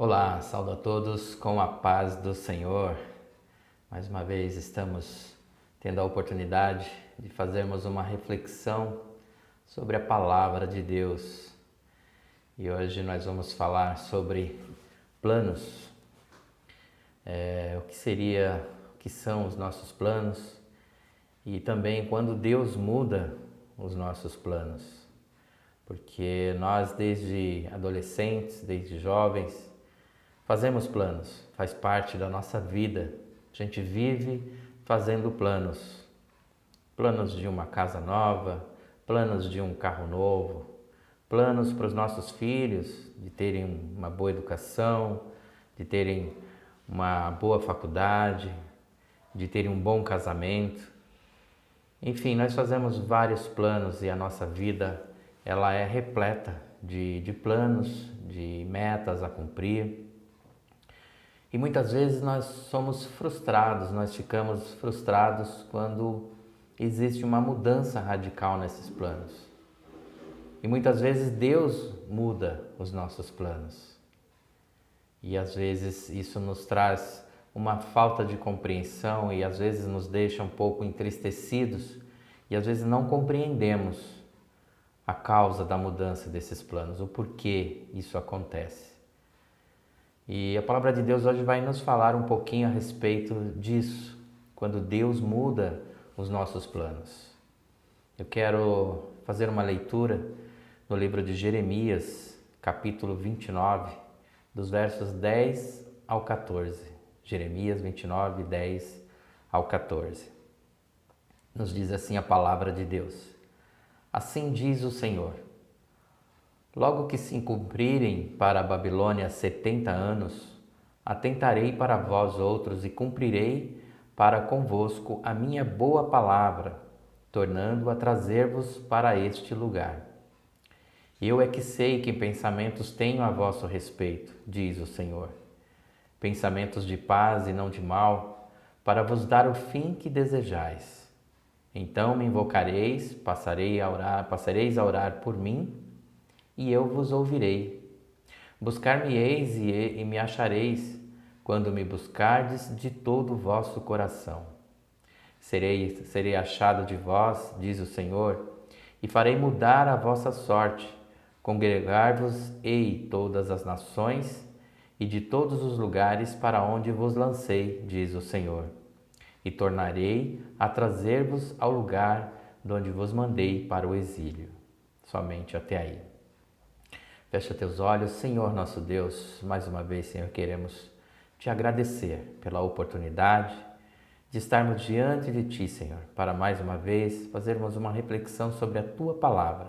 Olá, saúdo a todos com a paz do Senhor. Mais uma vez estamos tendo a oportunidade de fazermos uma reflexão sobre a palavra de Deus. E hoje nós vamos falar sobre planos. O que são os nossos planos e também quando Deus muda os nossos planos. Porque nós desde adolescentes, desde jovens, fazemos planos, faz parte da nossa vida. A gente vive fazendo planos. Planos de uma casa nova, planos de um carro novo, planos para os nossos filhos de terem uma boa educação, de terem uma boa faculdade, de terem um bom casamento. Enfim, nós fazemos vários planos e a nossa vida ela é repleta de planos, de metas a cumprir. E muitas vezes nós somos frustrados, nós ficamos frustrados quando existe uma mudança radical nesses planos. E muitas vezes Deus muda os nossos planos. E às vezes isso nos traz uma falta de compreensão e às vezes nos deixa um pouco entristecidos e às vezes não compreendemos a causa da mudança desses planos, o porquê isso acontece. E a palavra de Deus hoje vai nos falar um pouquinho a respeito disso, quando Deus muda os nossos planos. Eu quero fazer uma leitura no livro de Jeremias, capítulo 29, dos versos 10 ao 14. Jeremias 29, 10 ao 14. Nos diz assim a palavra de Deus. Assim diz o Senhor. Logo que se cumprirem para a Babilônia 70 anos, atentarei para vós outros e cumprirei para convosco a minha boa palavra, tornando a trazer-vos para este lugar. Eu é que sei que pensamentos tenho a vosso respeito, diz o Senhor. Pensamentos de paz e não de mal, para vos dar o fim que desejais. Então me invocareis, passareis a orar por mim, e eu vos ouvirei. Buscar-me-eis e me achareis, quando me buscardes de todo o vosso coração. Serei achado de vós, diz o Senhor, e farei mudar a vossa sorte. Congregar-vos-ei todas as nações e de todos os lugares para onde vos lancei, diz o Senhor. E tornarei a trazer-vos ao lugar de onde vos mandei para o exílio. Somente até aí. Fecha teus olhos, Senhor nosso Deus, mais uma vez, Senhor, queremos te agradecer pela oportunidade de estarmos diante de Ti, Senhor, para mais uma vez fazermos uma reflexão sobre a Tua palavra.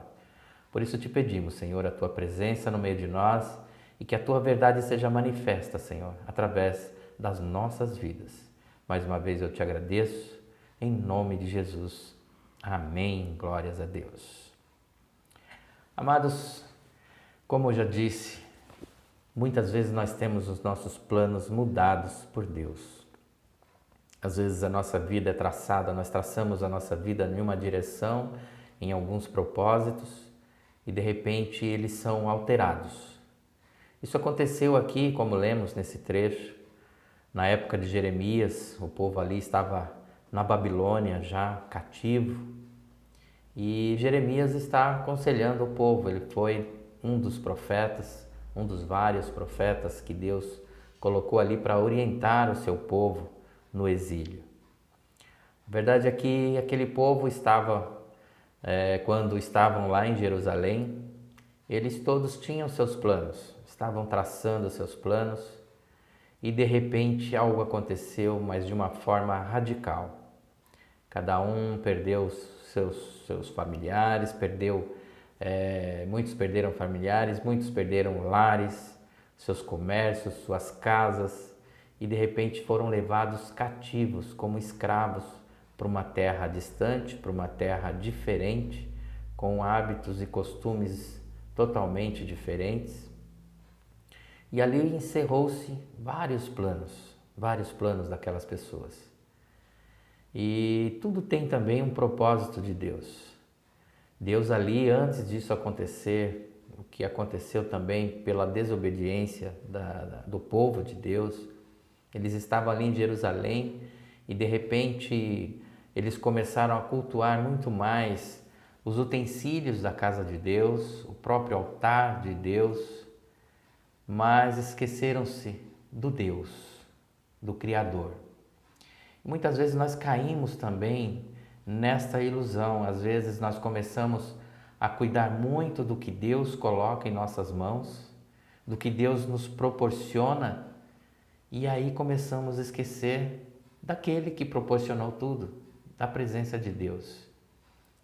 Por isso te pedimos, Senhor, a Tua presença no meio de nós e que a Tua verdade seja manifesta, Senhor, através das nossas vidas. Mais uma vez eu te agradeço, em nome de Jesus. Amém. Glórias a Deus. Amados, como eu já disse, muitas vezes nós temos os nossos planos mudados por Deus. Às vezes a nossa vida é traçada, nós traçamos a nossa vida em uma direção, em alguns propósitos, e de repente eles são alterados. Isso aconteceu aqui, como lemos nesse trecho, na época de Jeremias, o povo ali estava na Babilônia já cativo, e Jeremias está aconselhando o povo. Ele foi um dos profetas, um dos vários profetas que Deus colocou ali para orientar o seu povo no exílio. A verdade é que aquele povo estava, quando estavam lá em Jerusalém, eles todos tinham seus planos, estavam traçando seus planos e de repente algo aconteceu, mas de uma forma radical. Cada um perdeu seus familiares, muitos perderam familiares, muitos perderam lares, seus comércios, suas casas e de repente foram levados cativos como escravos para uma terra distante, para uma terra diferente, com hábitos e costumes totalmente diferentes. E ali encerrou-se vários planos daquelas pessoas. E tudo tem também um propósito de Deus. Deus ali, antes disso acontecer, o que aconteceu também pela desobediência do povo de Deus. Eles estavam ali em Jerusalém e de repente eles começaram a cultuar muito mais os utensílios da casa de Deus, o próprio altar de Deus, mas esqueceram-se do Deus, do Criador. Muitas vezes nós caímos também nesta ilusão. Às vezes nós começamos a cuidar muito do que Deus coloca em nossas mãos, do que Deus nos proporciona, e aí começamos a esquecer daquele que proporcionou tudo, da presença de Deus.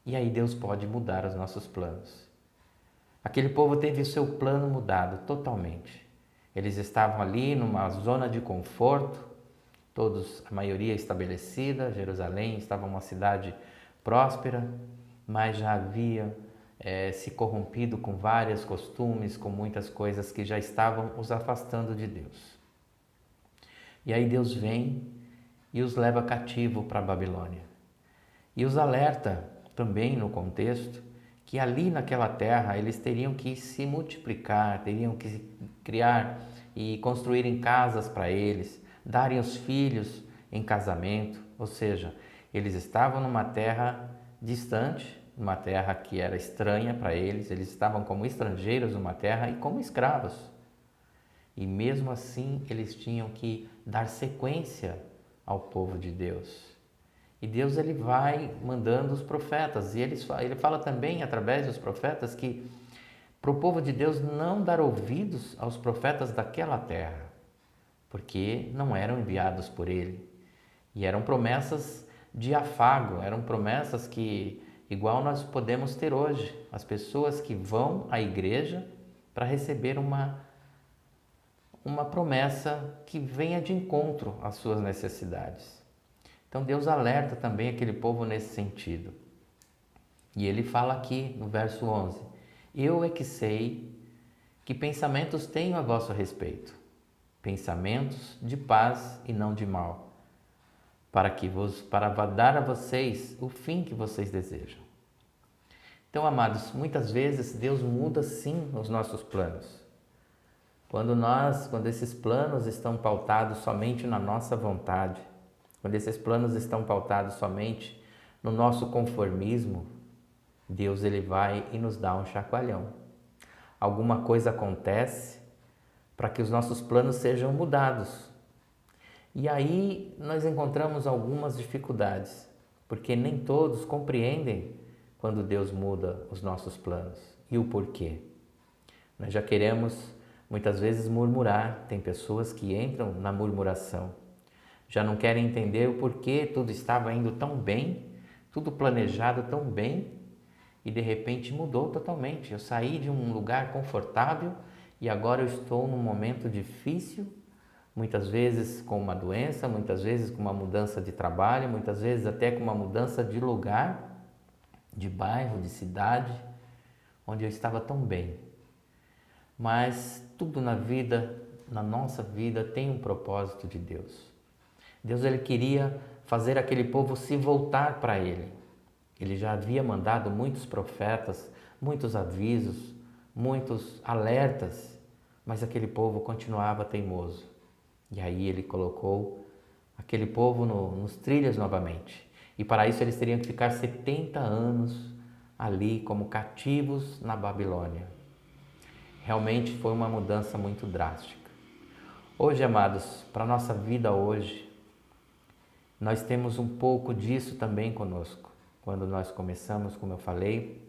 E aí Deus pode mudar os nossos planos. Aquele povo teve o seu plano mudado totalmente. Eles estavam ali numa zona de conforto, todos, a maioria estabelecida. Jerusalém estava uma cidade próspera, mas já havia se corrompido com vários costumes, com muitas coisas que já estavam os afastando de Deus. E aí Deus vem e os leva cativo para a Babilônia. E os alerta também no contexto que ali naquela terra eles teriam que se multiplicar, teriam que criar e construírem casas para eles, darem os filhos em casamento, ou seja, eles estavam numa terra distante, uma terra que era estranha para eles estavam como estrangeiros numa terra e como escravos. E mesmo assim eles tinham que dar sequência ao povo de Deus. E Deus ele vai mandando os profetas, e ele fala também através dos profetas que para o povo de Deus não dar ouvidos aos profetas daquela terra, porque não eram enviados por ele. E eram promessas de afago, eram promessas que, igual nós podemos ter hoje, as pessoas que vão à igreja para receber uma promessa que venha de encontro às suas necessidades. Então Deus alerta também aquele povo nesse sentido. E ele fala aqui no verso 11: eu é que sei que pensamentos tenho a vosso respeito, pensamentos de paz e não de mal, para dar a vocês o fim que vocês desejam. Então, amados, muitas vezes Deus muda sim os nossos planos. Quando esses planos estão pautados somente na nossa vontade, quando esses planos estão pautados somente no nosso conformismo, Deus ele vai e nos dá um chacoalhão. Alguma coisa acontece para que os nossos planos sejam mudados. E aí nós encontramos algumas dificuldades, porque nem todos compreendem quando Deus muda os nossos planos e o porquê. Nós já queremos muitas vezes murmurar, tem pessoas que entram na murmuração, já não querem entender o porquê tudo estava indo tão bem, tudo planejado tão bem, e de repente mudou totalmente. Eu saí de um lugar confortável e agora eu estou num momento difícil, muitas vezes com uma doença, muitas vezes com uma mudança de trabalho, muitas vezes até com uma mudança de lugar, de bairro, de cidade, onde eu estava tão bem. Mas tudo na vida, na nossa vida, tem um propósito de Deus. Deus ele queria fazer aquele povo se voltar para Ele. Ele já havia mandado muitos profetas, muitos avisos, muitos alertas, mas aquele povo continuava teimoso. E aí Ele colocou aquele povo nos trilhos novamente. E para isso eles teriam que ficar 70 anos ali como cativos na Babilônia. Realmente foi uma mudança muito drástica. Hoje, amados, para a nossa vida hoje, nós temos um pouco disso também conosco. Quando nós começamos, como eu falei,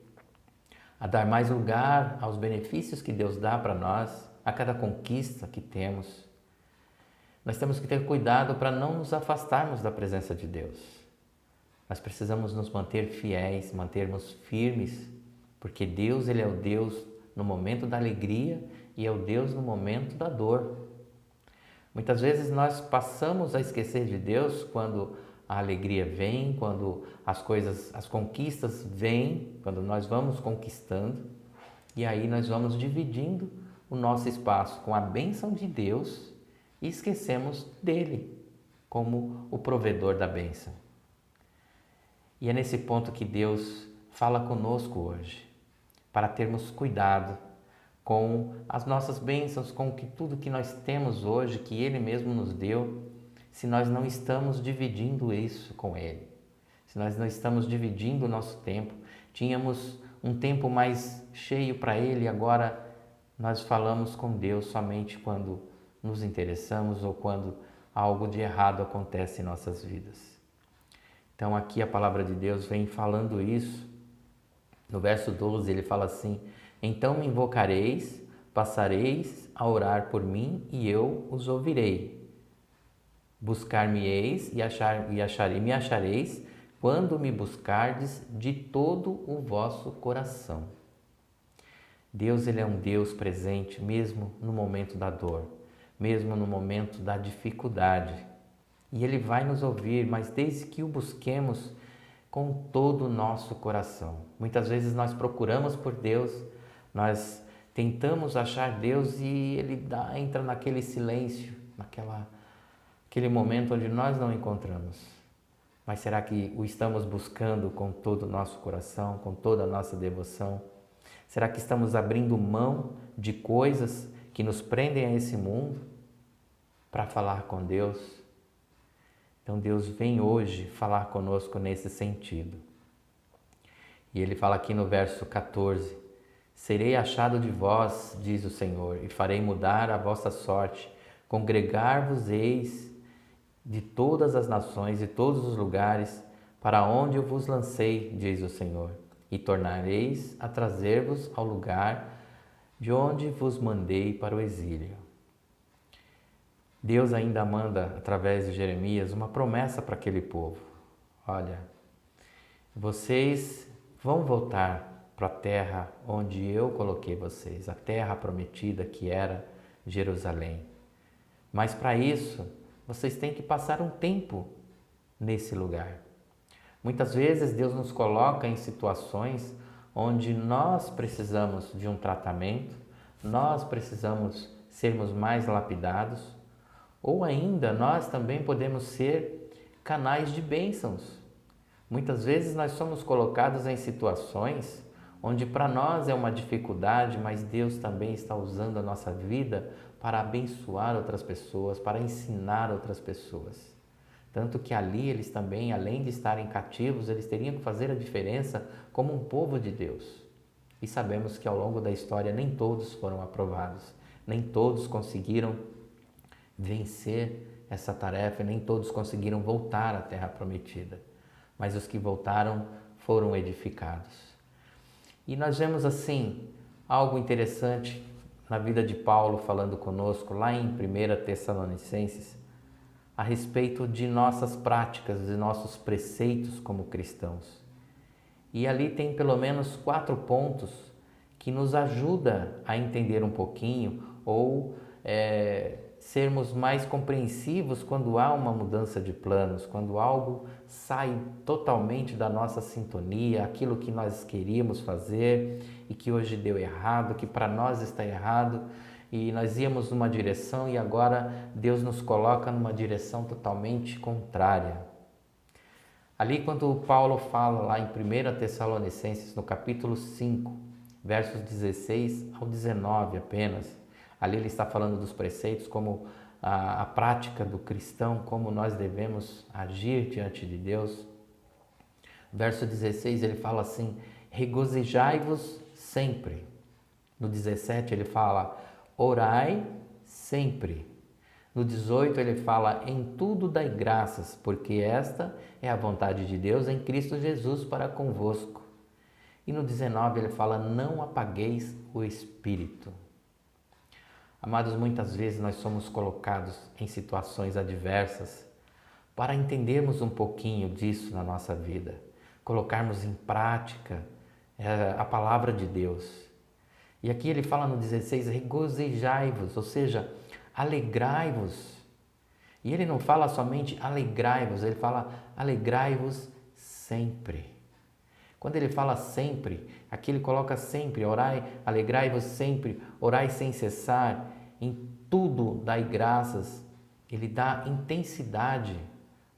a dar mais lugar aos benefícios que Deus dá para nós, a cada conquista que temos, nós temos que ter cuidado para não nos afastarmos da presença de Deus. Nós precisamos nos manter fiéis, mantermos firmes, porque Deus ele é o Deus no momento da alegria e é o Deus no momento da dor. Muitas vezes nós passamos a esquecer de Deus quando a alegria vem, quando as conquistas vêm, quando nós vamos conquistando, e aí nós vamos dividindo o nosso espaço com a bênção de Deus e esquecemos dele como o provedor da bênção. E é nesse ponto que Deus fala conosco hoje, para termos cuidado, com as nossas bênçãos, com tudo que nós temos hoje, que Ele mesmo nos deu, se nós não estamos dividindo isso com Ele, se nós não estamos dividindo o nosso tempo. Tínhamos um tempo mais cheio para Ele, agora nós falamos com Deus somente quando nos interessamos ou quando algo de errado acontece em nossas vidas. Então aqui a palavra de Deus vem falando isso. No verso 12 ele fala assim: então me invocareis, passareis a orar por mim e eu os ouvirei. Buscar-me-eis e me achareis quando me buscardes de todo o vosso coração. Deus, Ele é um Deus presente mesmo no momento da dor, mesmo no momento da dificuldade. E Ele vai nos ouvir, mas desde que o busquemos com todo o nosso coração. Muitas vezes nós procuramos por Deus, nós tentamos achar Deus e Ele entra naquele silêncio, aquele momento onde nós não encontramos. Mas será que o estamos buscando com todo o nosso coração, com toda a nossa devoção? Será que estamos abrindo mão de coisas que nos prendem a esse mundo para falar com Deus? Então Deus vem hoje falar conosco nesse sentido. E Ele fala aqui no verso 14: serei achado de vós, diz o Senhor, e farei mudar a vossa sorte. Congregar-vos-eis de todas as nações e todos os lugares para onde eu vos lancei, diz o Senhor, e tornareis a trazer-vos ao lugar de onde vos mandei para o exílio. Deus ainda manda, através de Jeremias, uma promessa para aquele povo. Olha, vocês vão voltar para a terra onde eu coloquei vocês, a terra prometida que era Jerusalém. Mas para isso, vocês têm que passar um tempo nesse lugar. Muitas vezes Deus nos coloca em situações onde nós precisamos de um tratamento, nós precisamos sermos mais lapidados, ou ainda nós também podemos ser canais de bênçãos. Muitas vezes nós somos colocados em situações onde para nós é uma dificuldade, mas Deus também está usando a nossa vida para abençoar outras pessoas, para ensinar outras pessoas. Tanto que ali eles também, além de estarem cativos, eles teriam que fazer a diferença como um povo de Deus. E sabemos que ao longo da história nem todos foram aprovados, nem todos conseguiram vencer essa tarefa, nem todos conseguiram voltar à terra prometida. Mas os que voltaram foram edificados. E nós vemos assim algo interessante na vida de Paulo falando conosco lá em 1 Tessalonicenses a respeito de nossas práticas, de nossos preceitos como cristãos. E ali tem pelo menos 4 pontos que nos ajuda a entender um pouquinho ou sermos mais compreensivos quando há uma mudança de planos, quando algo sai totalmente da nossa sintonia, aquilo que nós queríamos fazer e que hoje deu errado, que para nós está errado, e nós íamos numa direção e agora Deus nos coloca numa direção totalmente contrária. Ali quando Paulo fala lá em 1 Tessalonicenses, no capítulo 5, versos 16 ao 19 apenas, ali ele está falando dos preceitos, como a prática do cristão, como nós devemos agir diante de Deus. Verso 16 ele fala assim: regozijai-vos sempre. No 17 ele fala: orai sempre. No 18 ele fala: em tudo dai graças, porque esta é a vontade de Deus em Cristo Jesus para convosco. E no 19 ele fala: não apagueis o espírito. Amados, muitas vezes nós somos colocados em situações adversas para entendermos um pouquinho disso na nossa vida, colocarmos em prática a palavra de Deus. E aqui ele fala no 16, regozijai-vos, ou seja, alegrai-vos. E ele não fala somente alegrai-vos, ele fala alegrai-vos sempre. Quando ele fala sempre, aqui ele coloca sempre, orai, alegrai-vos sempre, orai sem cessar, em tudo dai graças. Ele dá intensidade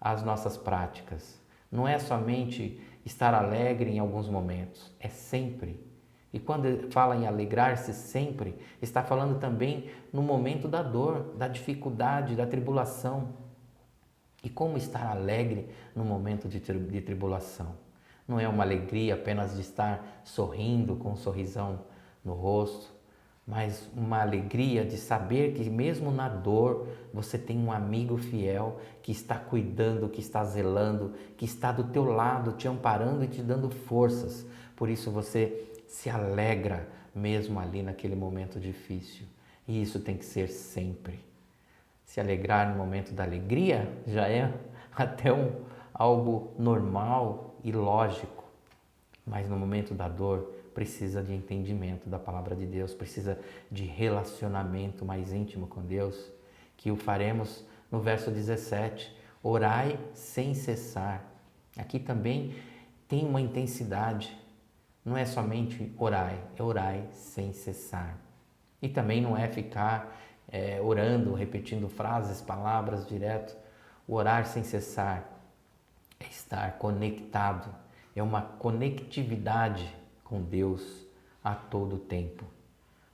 às nossas práticas. Não é somente estar alegre em alguns momentos, é sempre. E quando ele fala em alegrar-se sempre, está falando também no momento da dor, da dificuldade, da tribulação. E como estar alegre no momento de tribulação? Não é uma alegria apenas de estar sorrindo com um sorrisão no rosto, mas uma alegria de saber que mesmo na dor você tem um amigo fiel que está cuidando, que está zelando, que está do teu lado, te amparando e te dando forças. Por isso você se alegra mesmo ali naquele momento difícil. E isso tem que ser sempre. Se alegrar no momento da alegria já é até algo normal e lógico, mas no momento da dor precisa de entendimento da palavra de Deus, precisa de relacionamento mais íntimo com Deus, que o faremos no verso 17, orai sem cessar. Aqui também tem uma intensidade, não é somente orai, é orai sem cessar. E também não é ficar orando, repetindo frases, palavras direto. O orar sem cessar é estar conectado, é uma conectividade com Deus a todo tempo.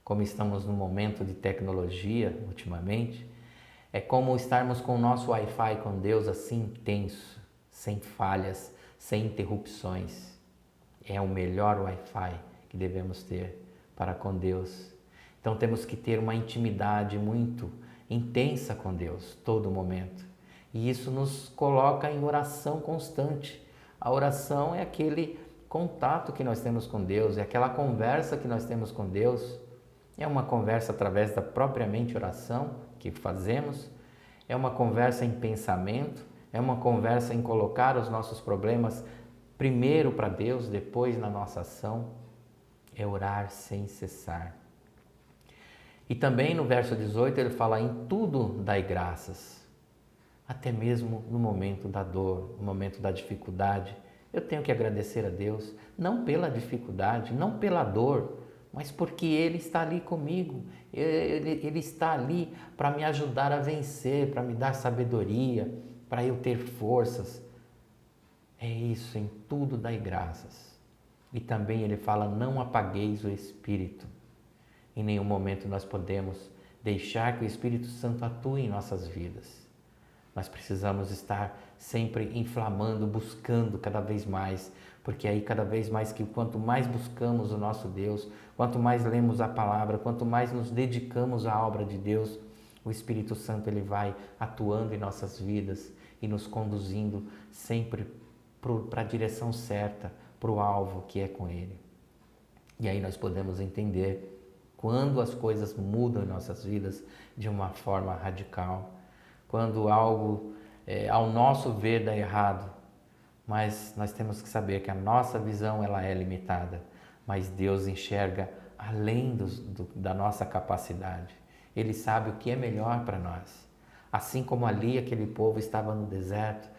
Como estamos num momento de tecnologia ultimamente, é como estarmos com o nosso Wi-Fi com Deus assim intenso, sem falhas, sem interrupções. É o melhor Wi-Fi que devemos ter para com Deus. Então temos que ter uma intimidade muito intensa com Deus, todo momento. E isso nos coloca em oração constante. A oração é aquele contato que nós temos com Deus, é aquela conversa que nós temos com Deus. É uma conversa através da propriamente oração que fazemos, é uma conversa em pensamento, é uma conversa em colocar os nossos problemas primeiro para Deus, depois na nossa ação. É orar sem cessar. E também no verso 18 ele fala: em tudo dai graças, até mesmo no momento da dor, no momento da dificuldade. Eu tenho que agradecer a Deus, não pela dificuldade, não pela dor, mas porque Ele está ali comigo, Ele está ali para me ajudar a vencer, para me dar sabedoria, para eu ter forças. É isso, em tudo dai graças. E também ele fala: não apagueis o Espírito. Em nenhum momento nós podemos deixar que o Espírito Santo atue em nossas vidas. Nós precisamos estar sempre inflamando, buscando cada vez mais, porque aí cada vez mais quanto mais buscamos o nosso Deus, quanto mais lemos a palavra, quanto mais nos dedicamos à obra de Deus, o Espírito Santo ele vai atuando em nossas vidas e nos conduzindo sempre para a direção certa, para o alvo que é com Ele. E aí nós podemos entender quando as coisas mudam em nossas vidas de uma forma radical, quando algo ao nosso ver dá errado, mas nós temos que saber que a nossa visão ela é limitada, mas Deus enxerga além da nossa capacidade. Ele sabe o que é melhor para nós. Assim como ali aquele povo estava no deserto,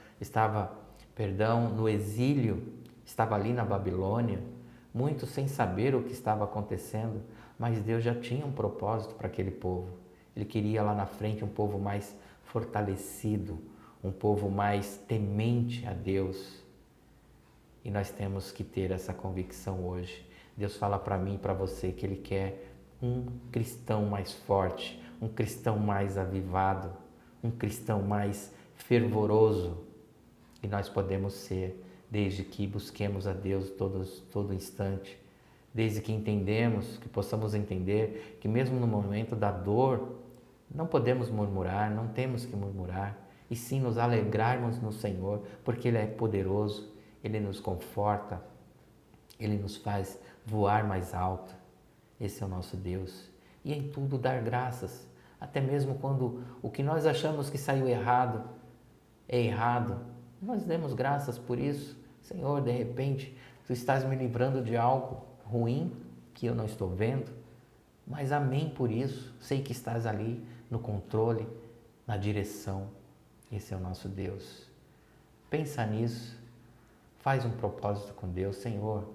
no exílio, estava ali na Babilônia, muitos sem saber o que estava acontecendo, mas Deus já tinha um propósito para aquele povo. Ele queria lá na frente um povo mais fortalecido, um povo mais temente a Deus. E nós temos que ter essa convicção hoje. Deus fala para mim e para você que Ele quer um cristão mais forte, um cristão mais avivado, um cristão mais fervoroso. E nós podemos ser, desde que busquemos a Deus todo instante, desde que que possamos entender que mesmo no momento da dor, não podemos murmurar, não temos que murmurar, e sim nos alegrarmos no Senhor, porque Ele é poderoso, Ele nos conforta, Ele nos faz voar mais alto. Esse é o nosso Deus. E em tudo dar graças, até mesmo quando o que nós achamos que saiu errado, é errado, nós demos graças por isso. Senhor, de repente, Tu estás me livrando de algo ruim que eu não estou vendo, mas amém por isso, sei que estás ali no controle, na direção. Esse é o nosso Deus. Pensa nisso, faz um propósito com Deus. Senhor,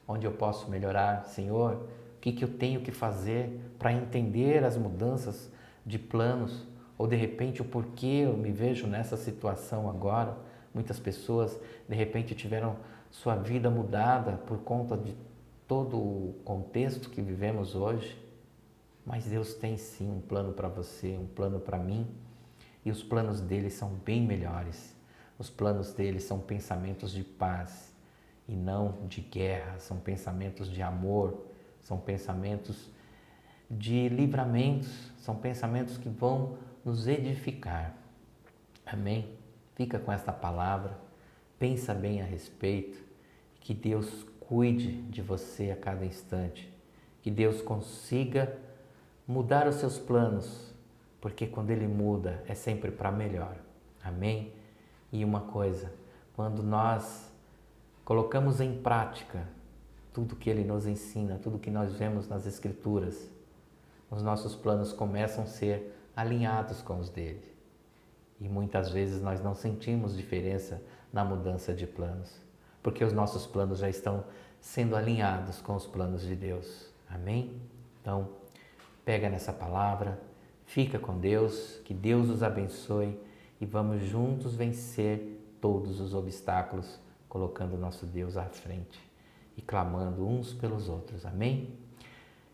onde eu posso melhorar? Senhor, o que eu tenho que fazer para entender as mudanças de planos, ou de repente o porquê eu me vejo nessa situação agora? Muitas pessoas de repente tiveram sua vida mudada por conta todo o contexto que vivemos hoje, mas Deus tem sim um plano para você, um plano para mim, e os planos dele são bem melhores. Os planos dele são pensamentos de paz e não de guerra, são pensamentos de amor, são pensamentos de livramentos, são pensamentos que vão nos edificar. Amém? Fica com esta palavra, pensa bem a respeito, que Deus cuide de você a cada instante, que Deus consiga mudar os seus planos, porque quando Ele muda é sempre para melhor. Amém? E uma coisa, quando nós colocamos em prática tudo que Ele nos ensina, tudo que nós vemos nas Escrituras, os nossos planos começam a ser alinhados com os dele. E muitas vezes nós não sentimos diferença na mudança de planos, porque os nossos planos já estão sendo alinhados com os planos de Deus. Amém? Então, pega nessa palavra, fica com Deus, que Deus os abençoe e vamos juntos vencer todos os obstáculos, colocando o nosso Deus à frente e clamando uns pelos outros. Amém?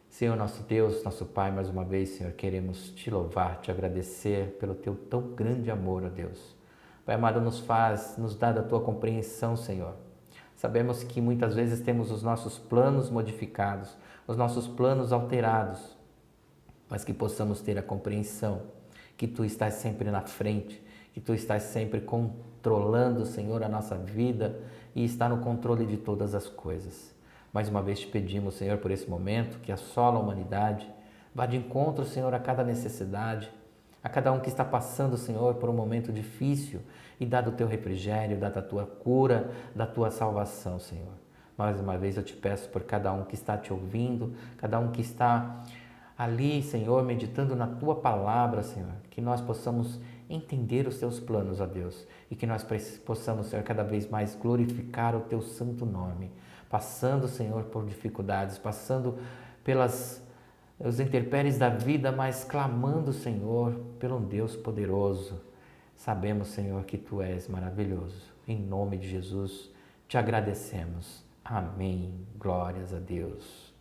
Senhor, nosso Deus, nosso Pai, mais uma vez, Senhor, queremos te louvar, te agradecer pelo teu tão grande amor, ó Deus. Pai amado, nos dá da tua compreensão, Senhor. Sabemos que muitas vezes temos os nossos planos modificados, os nossos planos alterados, mas que possamos ter a compreensão que tu estás sempre na frente, que tu estás sempre controlando, Senhor, a nossa vida e está no controle de todas as coisas. Mais uma vez te pedimos, Senhor, por esse momento, que assola a humanidade, vá de encontro, Senhor, a cada necessidade, a cada um que está passando, Senhor, por um momento difícil e dá do teu refrigério, dá da tua cura, da tua salvação, Senhor. Mais uma vez eu te peço por cada um que está te ouvindo, cada um que está ali, Senhor, meditando na tua palavra, Senhor, que nós possamos entender os teus planos, ó Deus, e que nós possamos, Senhor, cada vez mais glorificar o teu santo nome, passando, Senhor, por dificuldades, passando os intempéries da vida, mas clamando, Senhor, pelo Deus poderoso. Sabemos, Senhor, que Tu és maravilhoso. Em nome de Jesus, te agradecemos. Amém. Glórias a Deus.